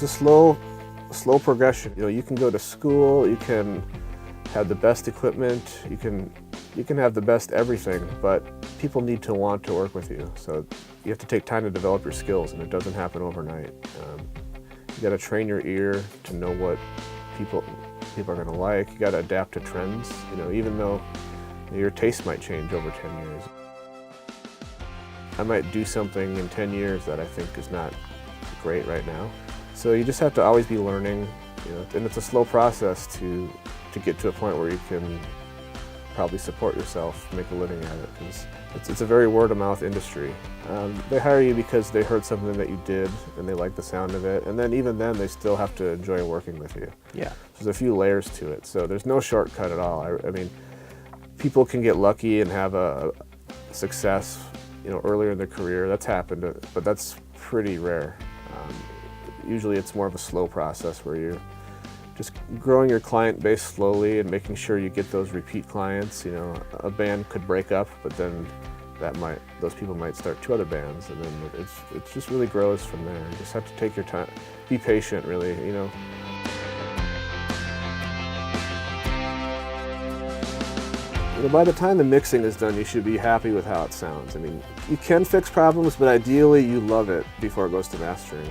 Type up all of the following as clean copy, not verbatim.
There's a slow progression. You can go to school, you can have the best equipment, you can have the best everything, but people need to want to work with you. So you have to take time to develop your skills, and it doesn't happen overnight. You got to train your ear to know what people are going to like. You got to adapt to trends. Even though your taste might change over 10 years. I might do something in 10 years that I think is not great right now. So you just have to always be learning, and it's a slow process to get to a point where you can probably support yourself, make a living at it, because it's a very word-of-mouth industry. They hire you because they heard something that you did and they like the sound of it, and then even then they still have to enjoy working with you. Yeah. There's a few layers to it, so there's no shortcut at all. I mean, people can get lucky and have a success, earlier in their career. That's happened, but that's pretty rare. Usually it's more of a slow process where you're just growing your client base slowly and making sure you get those repeat clients. A band could break up, but then those people might start 2 other bands, and then it just really grows from there. You just have to take your time, be patient, really. By the time the mixing is done, you should be happy with how it sounds. I mean, you can fix problems, but ideally you love it before it goes to mastering.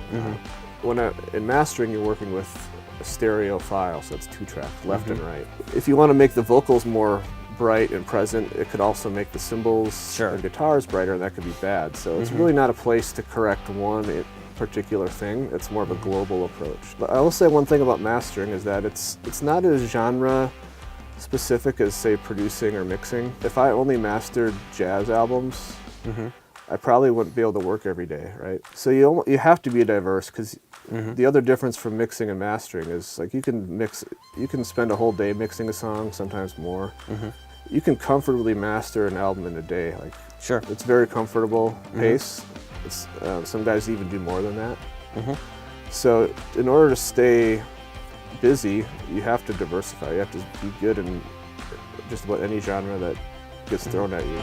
In mastering, you're working with a stereo file, so it's 2 tracks, left and right. If you want to make the vocals more bright and present, it could also make the cymbals and guitars brighter, and that could be bad. So it's really not a place to correct one particular thing. It's more of a global approach. But I will say one thing about mastering is that it's not as genre specific as, say, producing or mixing. If I only mastered jazz albums, I probably wouldn't be able to work every day, right? So you have to be diverse, because the other difference from mixing and mastering is, like, you can spend a whole day mixing a song, sometimes more. You can comfortably master an album in a day. Like, it's very comfortable pace. Some guys even do more than that. So in order to stay busy, you have to diversify. You have to be good in just about any genre that gets thrown at you.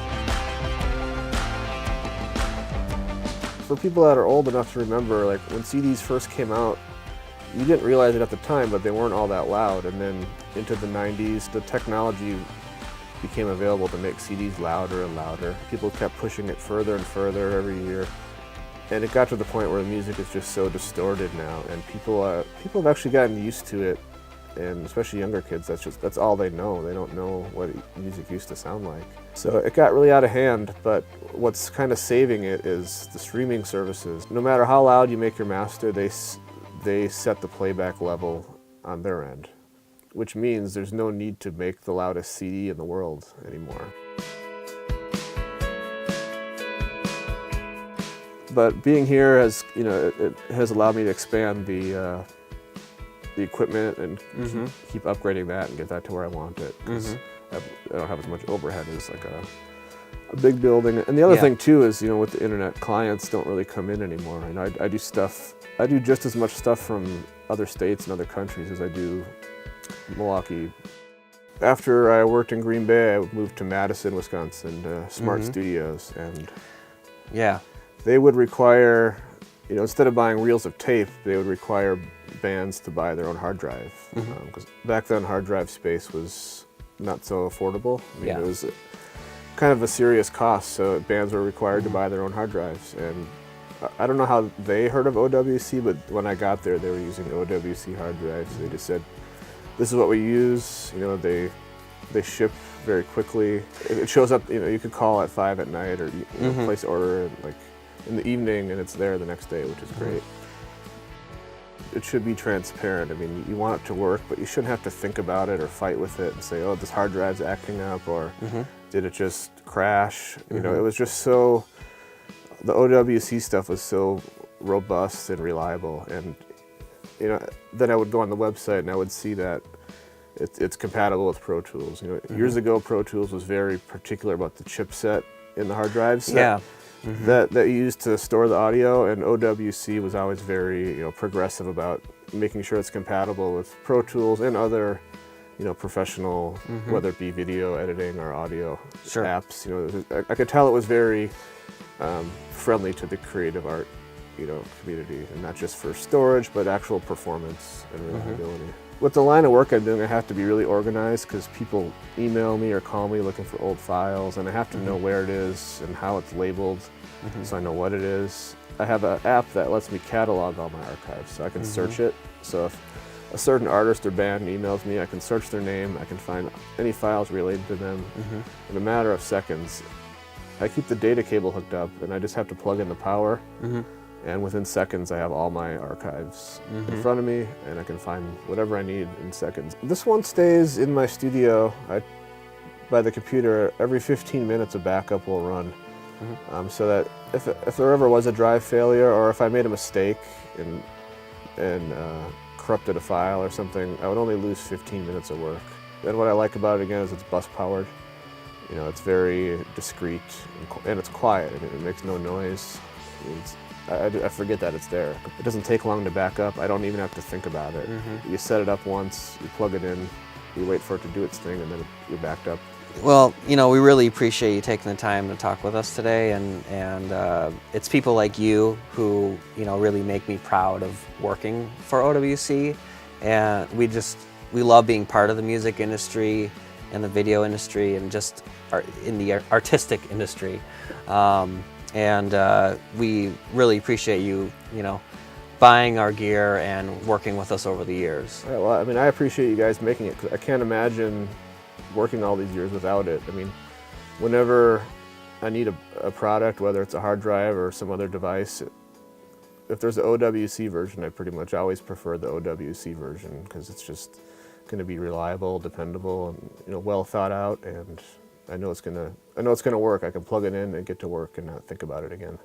For people that are old enough to remember, like, when CDs first came out, you didn't realize it at the time, but they weren't all that loud. And then into the 90s, the technology became available to make CDs louder and louder. People kept pushing it further and further every year. And it got to the point where the music is just so distorted now, and people have actually gotten used to it, and especially younger kids, that's all they know. They don't know what music used to sound like. So it got really out of hand, but what's kind of saving it is the streaming services. No matter how loud you make your master, they set the playback level on their end, which means there's no need to make the loudest CD in the world anymore. But being here has, it has allowed me to expand the equipment and keep upgrading that and get that to where I want it. 'Cause I don't have as much overhead as like a big building. And the other thing too is, with the internet, clients don't really come in anymore. I do just as much stuff from other states and other countries as I do Milwaukee. After I worked in Green Bay, I moved to Madison, Wisconsin, to Smart Studios, and they would require, instead of buying reels of tape, they would require bands to buy their own hard drive. Because back then, hard drive space was not so affordable. It was kind of a serious cost, so bands were required to buy their own hard drives. And I don't know how they heard of OWC, but when I got there, they were using OWC hard drives. They just said, this is what we use. They ship very quickly. It shows up, you could call at 5 at night, or place an order like in the evening, and it's there the next day, which is great. It should be transparent. I mean, you want it to work, but you shouldn't have to think about it or fight with it and say, oh, this hard drive's acting up, or did it just crash? It was just so, the OWC stuff was so robust and reliable. And, then I would go on the website and I would see that it's compatible with Pro Tools. Years ago, Pro Tools was very particular about the chipset in the hard drives that you used to store the audio, and OWC was always very progressive about making sure it's compatible with Pro Tools and other professional, whether it be video editing or audio apps. I could tell it was very friendly to the creative art community, and not just for storage, but actual performance and reliability. With the line of work I'm doing, I have to be really organized because people email me or call me looking for old files, and I have to know where it is and how it's labeled, so I know what it is. I have an app that lets me catalog all my archives, so I can search it. So if a certain artist or band emails me, I can search their name, I can find any files related to them in a matter of seconds. I keep the data cable hooked up, and I just have to plug in the power, and within seconds I have all my archives in front of me, and I can find whatever I need in seconds. This one stays in my studio. By the computer, every 15 minutes a backup will run, so that if there ever was a drive failure, or if I made a mistake and corrupted a file or something, I would only lose 15 minutes of work. And what I like about it, again, is it's bus powered. It's very discreet and it's quiet. It makes no noise. I forget that it's there. It doesn't take long to back up. I don't even have to think about it. You set it up once, you plug it in, you wait for it to do its thing, and then you're backed up. Well, we really appreciate you taking the time to talk with us today, and it's people like you who really make me proud of working for OWC, and we love being part of the music industry and the video industry and just in the artistic industry, and we really appreciate you buying our gear and working with us over the years. Yeah, well, I appreciate you guys making it. I can't imagine working all these years without it. Whenever I need a product, whether it's a hard drive or some other device, if there's an OWC version, I pretty much always prefer the OWC version because it's just going to be reliable, dependable, and well thought out, and I know it's going to work. I can plug it in and get to work and not think about it again.